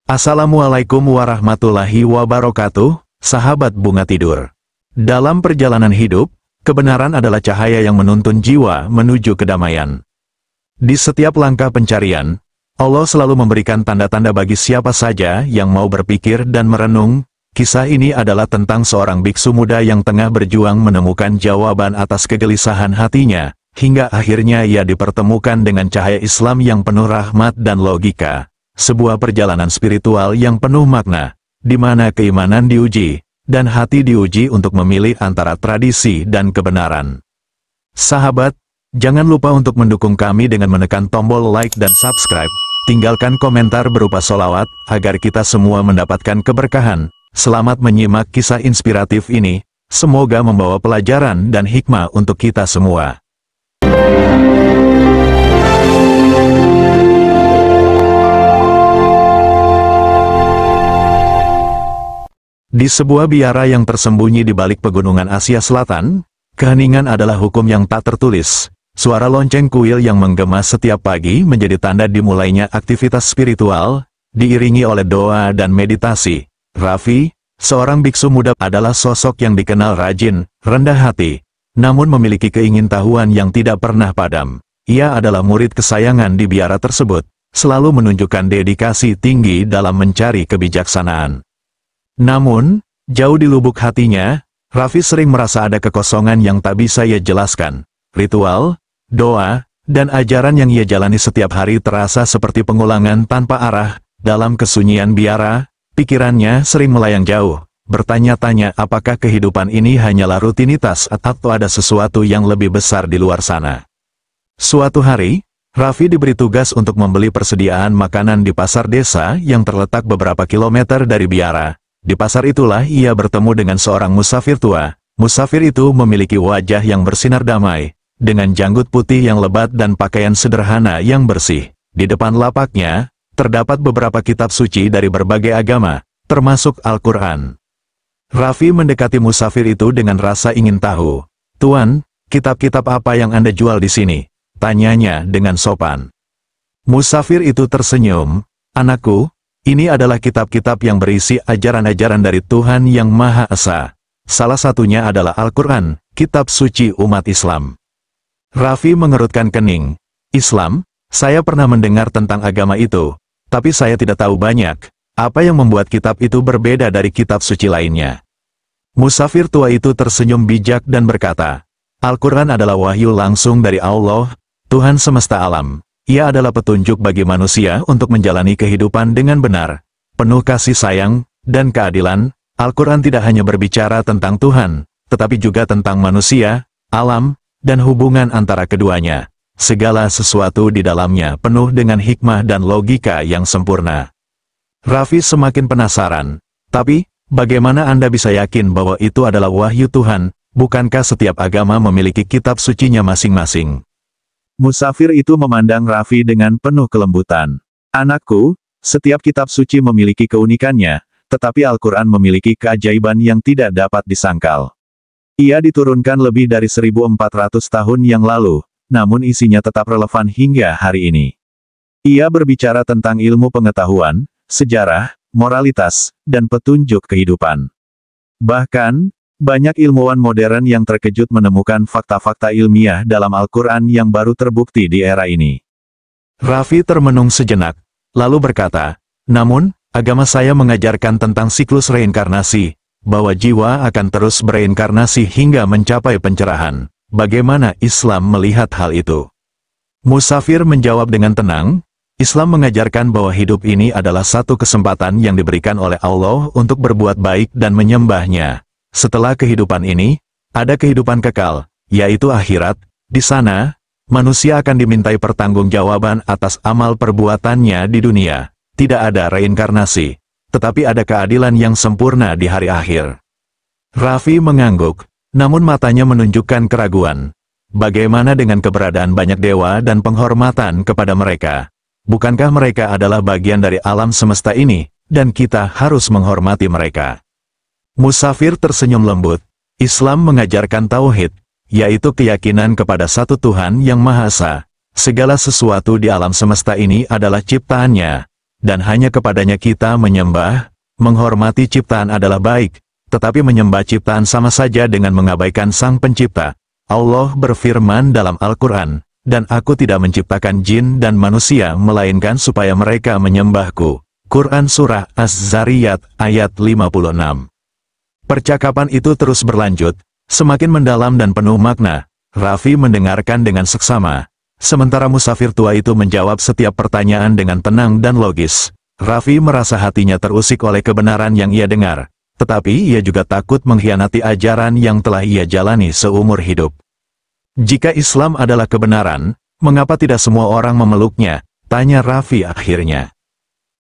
Assalamualaikum warahmatullahi wabarakatuh, sahabat bunga tidur. Dalam perjalanan hidup, kebenaran adalah cahaya yang menuntun jiwa menuju kedamaian. Di setiap langkah pencarian, Allah selalu memberikan tanda-tanda bagi siapa saja yang mau berpikir dan merenung. Kisah ini adalah tentang seorang biksu muda yang tengah berjuang menemukan jawaban atas kegelisahan hatinya, hingga akhirnya ia dipertemukan dengan cahaya Islam yang penuh rahmat dan logika. Sebuah perjalanan spiritual yang penuh makna, di mana keimanan diuji, dan hati diuji untuk memilih antara tradisi dan kebenaran. Sahabat, jangan lupa untuk mendukung kami dengan menekan tombol like dan subscribe. Tinggalkan komentar berupa sholawat, agar kita semua mendapatkan keberkahan. Selamat menyimak kisah inspiratif ini, semoga membawa pelajaran dan hikmah untuk kita semua. Di sebuah biara yang tersembunyi di balik pegunungan Asia Selatan, keheningan adalah hukum yang tak tertulis. Suara lonceng kuil yang menggema setiap pagi menjadi tanda dimulainya aktivitas spiritual, diiringi oleh doa dan meditasi. Raffi, seorang biksu muda, adalah sosok yang dikenal rajin, rendah hati, namun memiliki keingintahuan yang tidak pernah padam. Ia adalah murid kesayangan di biara tersebut, selalu menunjukkan dedikasi tinggi dalam mencari kebijaksanaan. Namun, jauh di lubuk hatinya, Raffi sering merasa ada kekosongan yang tak bisa ia jelaskan. Ritual, doa, dan ajaran yang ia jalani setiap hari terasa seperti pengulangan tanpa arah. Dalam kesunyian biara, pikirannya sering melayang jauh, bertanya-tanya apakah kehidupan ini hanyalah rutinitas atau ada sesuatu yang lebih besar di luar sana. Suatu hari, Raffi diberi tugas untuk membeli persediaan makanan di pasar desa yang terletak beberapa kilometer dari biara. Di pasar itulah ia bertemu dengan seorang musafir tua. Musafir itu memiliki wajah yang bersinar damai, dengan janggut putih yang lebat dan pakaian sederhana yang bersih. Di depan lapaknya, terdapat beberapa kitab suci dari berbagai agama, termasuk Al-Quran. Raffi mendekati musafir itu dengan rasa ingin tahu. "Tuan, kitab-kitab apa yang Anda jual di sini?" tanyanya dengan sopan. Musafir itu tersenyum. "Anakku, ini adalah kitab-kitab yang berisi ajaran-ajaran dari Tuhan Yang Maha Esa. Salah satunya adalah Al-Quran, kitab suci umat Islam." Raffi mengerutkan kening. "Islam? Saya pernah mendengar tentang agama itu, tapi saya tidak tahu banyak. Apa yang membuat kitab itu berbeda dari kitab suci lainnya?" Musafir tua itu tersenyum bijak dan berkata, "Al-Quran adalah wahyu langsung dari Allah, Tuhan semesta alam. Ia adalah petunjuk bagi manusia untuk menjalani kehidupan dengan benar, penuh kasih sayang, dan keadilan. Al-Quran tidak hanya berbicara tentang Tuhan, tetapi juga tentang manusia, alam, dan hubungan antara keduanya. Segala sesuatu di dalamnya penuh dengan hikmah dan logika yang sempurna." Raffi semakin penasaran. "Tapi, bagaimana Anda bisa yakin bahwa itu adalah wahyu Tuhan? Bukankah setiap agama memiliki kitab sucinya masing-masing?" Musafir itu memandang Raffi dengan penuh kelembutan. "Anakku, setiap kitab suci memiliki keunikannya, tetapi Al-Quran memiliki keajaiban yang tidak dapat disangkal. Ia diturunkan lebih dari 1400 tahun yang lalu, namun isinya tetap relevan hingga hari ini. Ia berbicara tentang ilmu pengetahuan, sejarah, moralitas, dan petunjuk kehidupan. Bahkan, banyak ilmuwan modern yang terkejut menemukan fakta-fakta ilmiah dalam Al-Quran yang baru terbukti di era ini." Raffi termenung sejenak, lalu berkata, "Namun, agama saya mengajarkan tentang siklus reinkarnasi, bahwa jiwa akan terus bereinkarnasi hingga mencapai pencerahan. Bagaimana Islam melihat hal itu?" Musafir menjawab dengan tenang, "Islam mengajarkan bahwa hidup ini adalah satu kesempatan yang diberikan oleh Allah untuk berbuat baik dan menyembahnya. Setelah kehidupan ini, ada kehidupan kekal, yaitu akhirat. Di sana, manusia akan dimintai pertanggungjawaban atas amal perbuatannya di dunia. Tidak ada reinkarnasi, tetapi ada keadilan yang sempurna di hari akhir." Raffi mengangguk, namun matanya menunjukkan keraguan. Bagaimana dengan keberadaan banyak dewa dan penghormatan kepada mereka? Bukankah mereka adalah bagian dari alam semesta ini, dan kita harus menghormati mereka? Musafir tersenyum lembut. "Islam mengajarkan tauhid, yaitu keyakinan kepada satu Tuhan yang Maha Esa. Segala sesuatu di alam semesta ini adalah ciptaannya. dan hanya kepadanya kita menyembah. Menghormati ciptaan adalah baik, tetapi menyembah ciptaan sama saja dengan mengabaikan Sang Pencipta. Allah berfirman dalam Al-Quran, dan aku tidak menciptakan jin dan manusia melainkan supaya mereka menyembahku. Quran Surah Az-Zariyat ayat 56. Percakapan itu terus berlanjut, semakin mendalam dan penuh makna. Raffi mendengarkan dengan seksama, sementara musafir tua itu menjawab setiap pertanyaan dengan tenang dan logis. Raffi merasa hatinya terusik oleh kebenaran yang ia dengar, tetapi ia juga takut mengkhianati ajaran yang telah ia jalani seumur hidup. Jika Islam adalah kebenaran, mengapa tidak semua orang memeluknya? Tanya Raffi akhirnya.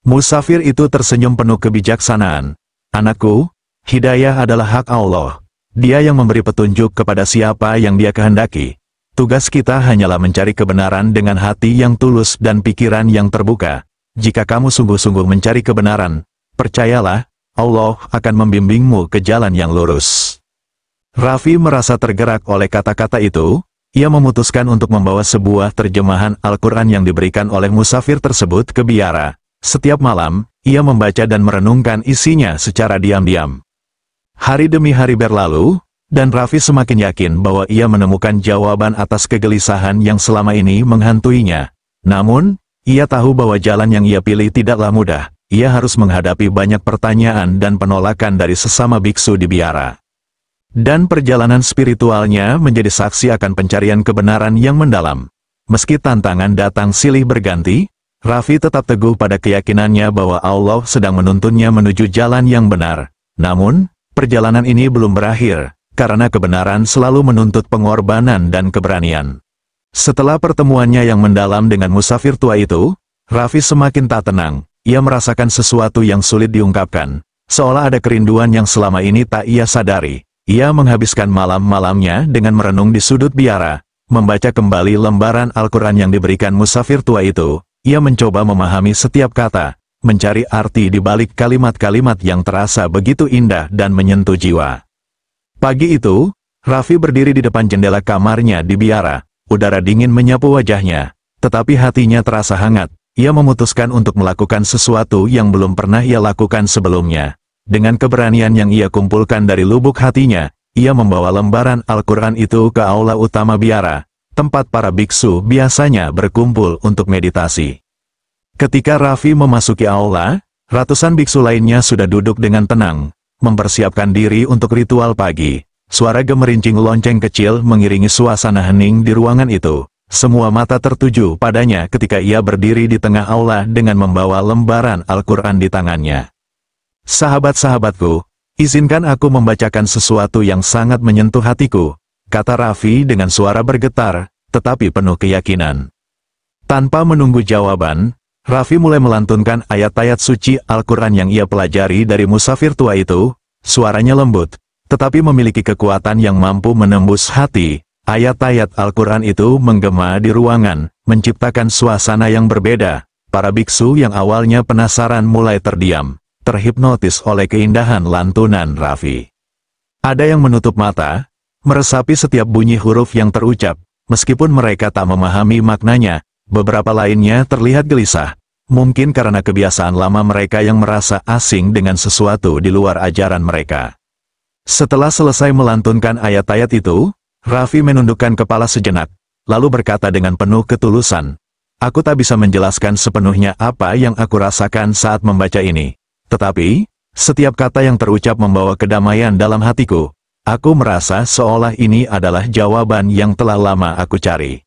Musafir itu tersenyum penuh kebijaksanaan. Anakku, hidayah adalah hak Allah. Dia yang memberi petunjuk kepada siapa yang Dia kehendaki. Tugas kita hanyalah mencari kebenaran dengan hati yang tulus dan pikiran yang terbuka. Jika kamu sungguh-sungguh mencari kebenaran, percayalah, Allah akan membimbingmu ke jalan yang lurus. Raffi merasa tergerak oleh kata-kata itu. Ia memutuskan untuk membawa sebuah terjemahan Al-Quran yang diberikan oleh musafir tersebut ke biara. Setiap malam, ia membaca dan merenungkan isinya secara diam-diam. Hari demi hari berlalu, dan Raffi semakin yakin bahwa ia menemukan jawaban atas kegelisahan yang selama ini menghantuinya. Namun, ia tahu bahwa jalan yang ia pilih tidaklah mudah. Ia harus menghadapi banyak pertanyaan dan penolakan dari sesama biksu di biara. Dan perjalanan spiritualnya menjadi saksi akan pencarian kebenaran yang mendalam. Meski tantangan datang silih berganti, Raffi tetap teguh pada keyakinannya bahwa Allah sedang menuntunnya menuju jalan yang benar. Namun, perjalanan ini belum berakhir, karena kebenaran selalu menuntut pengorbanan dan keberanian. Setelah pertemuannya yang mendalam dengan musafir tua itu, Raffi semakin tak tenang. Ia merasakan sesuatu yang sulit diungkapkan, seolah ada kerinduan yang selama ini tak ia sadari. Ia menghabiskan malam-malamnya dengan merenung di sudut biara, membaca kembali lembaran Al-Quran yang diberikan musafir tua itu. Ia mencoba memahami setiap kata, mencari arti di balik kalimat-kalimat yang terasa begitu indah dan menyentuh jiwa. Pagi itu, Raffi berdiri di depan jendela kamarnya di biara. Udara dingin menyapu wajahnya, tetapi hatinya terasa hangat. Ia memutuskan untuk melakukan sesuatu yang belum pernah ia lakukan sebelumnya. Dengan keberanian yang ia kumpulkan dari lubuk hatinya, ia membawa lembaran Al-Quran itu ke aula utama biara, tempat para biksu biasanya berkumpul untuk meditasi. Ketika Raffi memasuki aula, ratusan biksu lainnya sudah duduk dengan tenang, mempersiapkan diri untuk ritual pagi. Suara gemerincing lonceng kecil mengiringi suasana hening di ruangan itu. Semua mata tertuju padanya ketika ia berdiri di tengah aula dengan membawa lembaran Al-Quran di tangannya. Sahabat-sahabatku, izinkan aku membacakan sesuatu yang sangat menyentuh hatiku, kata Raffi dengan suara bergetar, tetapi penuh keyakinan. Tanpa menunggu jawaban, Raffi mulai melantunkan ayat-ayat suci Al-Quran yang ia pelajari dari musafir tua itu. Suaranya lembut, tetapi memiliki kekuatan yang mampu menembus hati. Ayat-ayat Al-Quran itu menggema di ruangan, menciptakan suasana yang berbeda. Para biksu yang awalnya penasaran mulai terdiam, terhipnotis oleh keindahan lantunan Raffi. Ada yang menutup mata, meresapi setiap bunyi huruf yang terucap, meskipun mereka tak memahami maknanya. Beberapa lainnya terlihat gelisah, mungkin karena kebiasaan lama mereka yang merasa asing dengan sesuatu di luar ajaran mereka. Setelah selesai melantunkan ayat-ayat itu, Raffi menundukkan kepala sejenak, lalu berkata dengan penuh ketulusan, "Aku tak bisa menjelaskan sepenuhnya apa yang aku rasakan saat membaca ini. Tetapi, setiap kata yang terucap membawa kedamaian dalam hatiku. Aku merasa seolah ini adalah jawaban yang telah lama aku cari."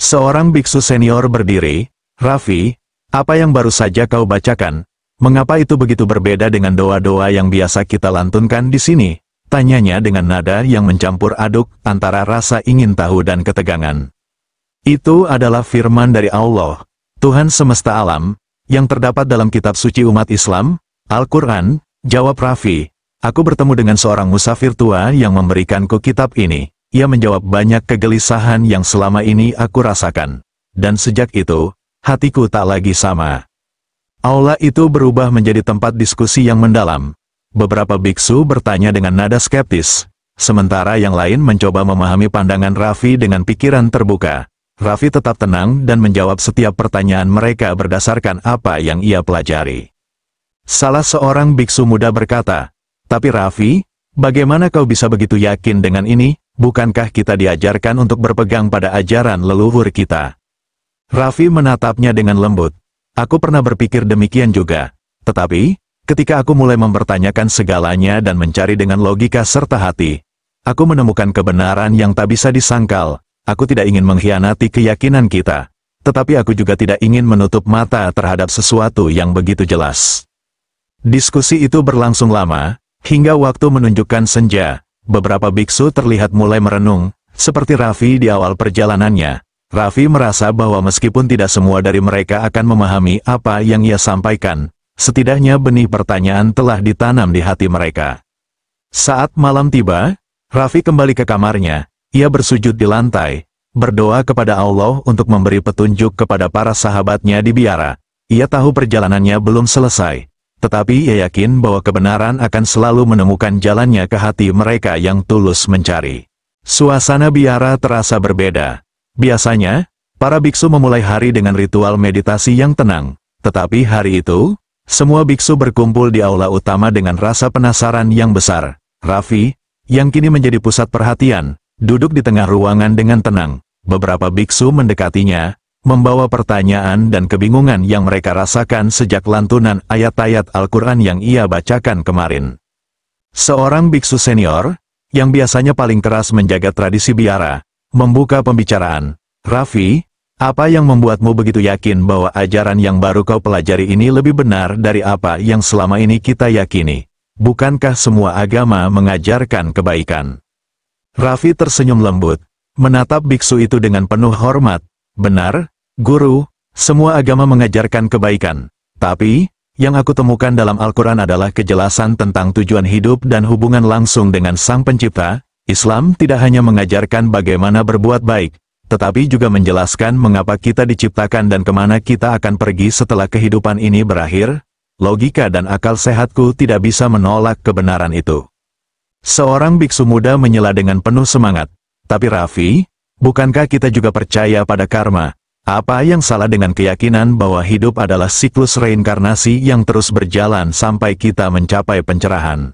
Seorang biksu senior berdiri, "Raffi, apa yang baru saja kau bacakan? Mengapa itu begitu berbeda dengan doa-doa yang biasa kita lantunkan di sini?" Tanyanya dengan nada yang mencampur aduk antara rasa ingin tahu dan ketegangan. "Itu adalah firman dari Allah, Tuhan semesta alam, yang terdapat dalam kitab suci umat Islam, Al-Quran," jawab Raffi. "Aku bertemu dengan seorang musafir tua yang memberikanku kitab ini. Ia menjawab banyak kegelisahan yang selama ini aku rasakan. Dan sejak itu, hatiku tak lagi sama." Aula itu berubah menjadi tempat diskusi yang mendalam. Beberapa biksu bertanya dengan nada skeptis, sementara yang lain mencoba memahami pandangan Raffi dengan pikiran terbuka. Raffi tetap tenang dan menjawab setiap pertanyaan mereka berdasarkan apa yang ia pelajari. Salah seorang biksu muda berkata, "Tapi Raffi, bagaimana kau bisa begitu yakin dengan ini? Bukankah kita diajarkan untuk berpegang pada ajaran leluhur kita?" Raffi menatapnya dengan lembut. "Aku pernah berpikir demikian juga. Tetapi, ketika aku mulai mempertanyakan segalanya dan mencari dengan logika serta hati, aku menemukan kebenaran yang tak bisa disangkal. Aku tidak ingin mengkhianati keyakinan kita, tetapi aku juga tidak ingin menutup mata terhadap sesuatu yang begitu jelas." Diskusi itu berlangsung lama, hingga waktu menunjukkan senja. Beberapa biksu terlihat mulai merenung, seperti Raffi di awal perjalanannya. Raffi merasa bahwa meskipun tidak semua dari mereka akan memahami apa yang ia sampaikan, setidaknya benih pertanyaan telah ditanam di hati mereka. Saat malam tiba, Raffi kembali ke kamarnya. Ia bersujud di lantai, berdoa kepada Allah untuk memberi petunjuk kepada para sahabatnya di biara. Ia tahu perjalanannya belum selesai, tetapi ia yakin bahwa kebenaran akan selalu menemukan jalannya ke hati mereka yang tulus mencari. Suasana biara terasa berbeda. Biasanya, para biksu memulai hari dengan ritual meditasi yang tenang, tetapi hari itu, semua biksu berkumpul di aula utama dengan rasa penasaran yang besar. Raffi, yang kini menjadi pusat perhatian, duduk di tengah ruangan dengan tenang. Beberapa biksu mendekatinya, membawa pertanyaan dan kebingungan yang mereka rasakan sejak lantunan ayat-ayat Al-Quran yang ia bacakan kemarin. Seorang biksu senior, yang biasanya paling keras menjaga tradisi biara, membuka pembicaraan. "Raffi, apa yang membuatmu begitu yakin bahwa ajaran yang baru kau pelajari ini lebih benar dari apa yang selama ini kita yakini? Bukankah semua agama mengajarkan kebaikan?" Raffi tersenyum lembut, menatap biksu itu dengan penuh hormat. "Benar, Guru, semua agama mengajarkan kebaikan. Tapi, yang aku temukan dalam Al-Quran adalah kejelasan tentang tujuan hidup dan hubungan langsung dengan Sang Pencipta. Islam tidak hanya mengajarkan bagaimana berbuat baik, tetapi juga menjelaskan mengapa kita diciptakan dan kemana kita akan pergi setelah kehidupan ini berakhir. Logika dan akal sehatku tidak bisa menolak kebenaran itu." Seorang biksu muda menyela dengan penuh semangat. "Tapi Raffi, bukankah kita juga percaya pada karma? Apa yang salah dengan keyakinan bahwa hidup adalah siklus reinkarnasi yang terus berjalan sampai kita mencapai pencerahan?"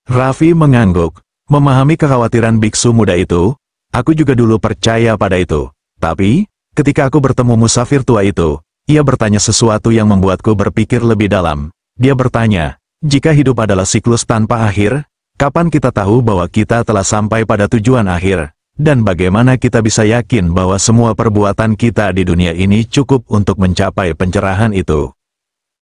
Raffi mengangguk, memahami kekhawatiran biksu muda itu. "Aku juga dulu percaya pada itu. Tapi, ketika aku bertemu musafir tua itu, ia bertanya sesuatu yang membuatku berpikir lebih dalam. Dia bertanya, jika hidup adalah siklus tanpa akhir, kapan kita tahu bahwa kita telah sampai pada tujuan akhir? Dan bagaimana kita bisa yakin bahwa semua perbuatan kita di dunia ini cukup untuk mencapai pencerahan itu?"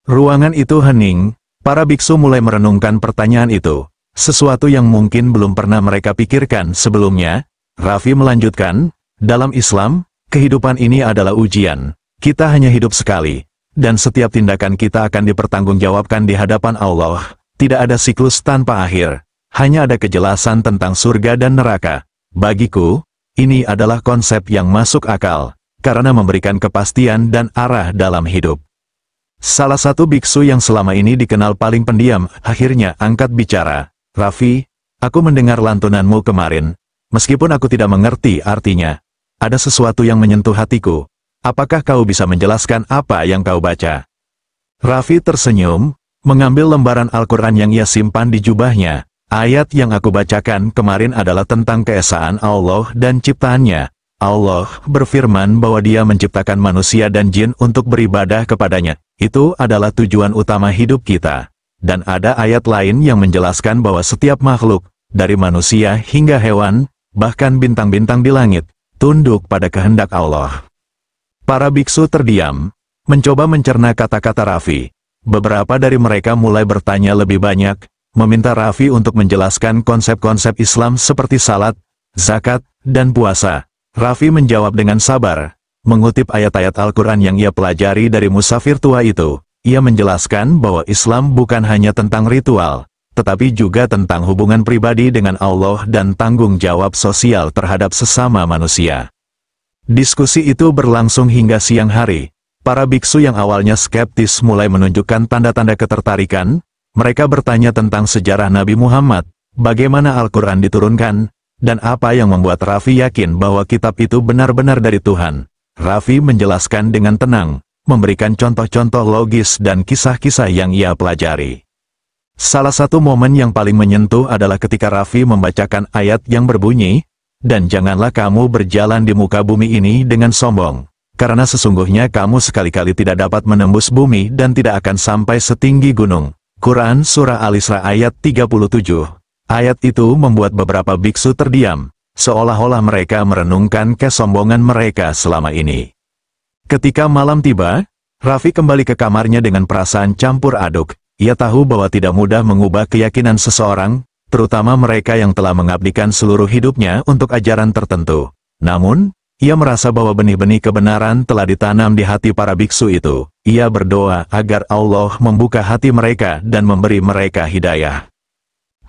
Ruangan itu hening, para biksu mulai merenungkan pertanyaan itu, sesuatu yang mungkin belum pernah mereka pikirkan sebelumnya. Raffi melanjutkan, "Dalam Islam, kehidupan ini adalah ujian. Kita hanya hidup sekali, dan setiap tindakan kita akan dipertanggungjawabkan di hadapan Allah. Tidak ada siklus tanpa akhir. Hanya ada kejelasan tentang surga dan neraka. Bagiku, ini adalah konsep yang masuk akal, karena memberikan kepastian dan arah dalam hidup." Salah satu biksu yang selama ini dikenal paling pendiam, akhirnya angkat bicara. "Raffi, aku mendengar lantunanmu kemarin. Meskipun aku tidak mengerti artinya, ada sesuatu yang menyentuh hatiku. Apakah kau bisa menjelaskan apa yang kau baca?" Raffi tersenyum, mengambil lembaran Al-Quran yang ia simpan di jubahnya. "Ayat yang aku bacakan kemarin adalah tentang keesaan Allah dan ciptaannya. Allah berfirman bahwa Dia menciptakan manusia dan jin untuk beribadah kepadanya. Itu adalah tujuan utama hidup kita. Dan ada ayat lain yang menjelaskan bahwa setiap makhluk, dari manusia hingga hewan, bahkan bintang-bintang di langit, tunduk pada kehendak Allah." Para biksu terdiam, mencoba mencerna kata-kata Raffi. Beberapa dari mereka mulai bertanya lebih banyak, meminta Raffi untuk menjelaskan konsep-konsep Islam seperti salat, zakat, dan puasa. Raffi menjawab dengan sabar, mengutip ayat-ayat Al-Quran yang ia pelajari dari musafir tua itu. Ia menjelaskan bahwa Islam bukan hanya tentang ritual, tetapi juga tentang hubungan pribadi dengan Allah dan tanggung jawab sosial terhadap sesama manusia. Diskusi itu berlangsung hingga siang hari. Para biksu yang awalnya skeptis mulai menunjukkan tanda-tanda ketertarikan. Mereka bertanya tentang sejarah Nabi Muhammad, bagaimana Al-Quran diturunkan, Dan apa yang membuat Raffi yakin bahwa kitab itu benar-benar dari Tuhan? Raffi menjelaskan dengan tenang, memberikan contoh-contoh logis dan kisah-kisah yang ia pelajari. Salah satu momen yang paling menyentuh adalah ketika Raffi membacakan ayat yang berbunyi, "Dan janganlah kamu berjalan di muka bumi ini dengan sombong, karena sesungguhnya kamu sekali-kali tidak dapat menembus bumi dan tidak akan sampai setinggi gunung." Quran Surah Al-Isra ayat 37. Ayat itu membuat beberapa biksu terdiam, seolah-olah mereka merenungkan kesombongan mereka selama ini. Ketika malam tiba, Raffi kembali ke kamarnya dengan perasaan campur aduk. Ia tahu bahwa tidak mudah mengubah keyakinan seseorang, terutama mereka yang telah mengabdikan seluruh hidupnya untuk ajaran tertentu. Namun, ia merasa bahwa benih-benih kebenaran telah ditanam di hati para biksu itu. Ia berdoa agar Allah membuka hati mereka dan memberi mereka hidayah.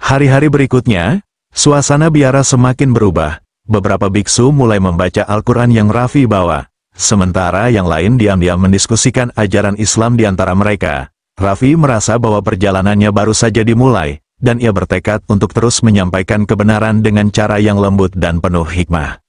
Hari-hari berikutnya, suasana biara semakin berubah. Beberapa biksu mulai membaca Al-Quran yang Raffi bawa, sementara yang lain diam-diam mendiskusikan ajaran Islam di antara mereka. Raffi merasa bahwa perjalanannya baru saja dimulai, dan ia bertekad untuk terus menyampaikan kebenaran dengan cara yang lembut dan penuh hikmah.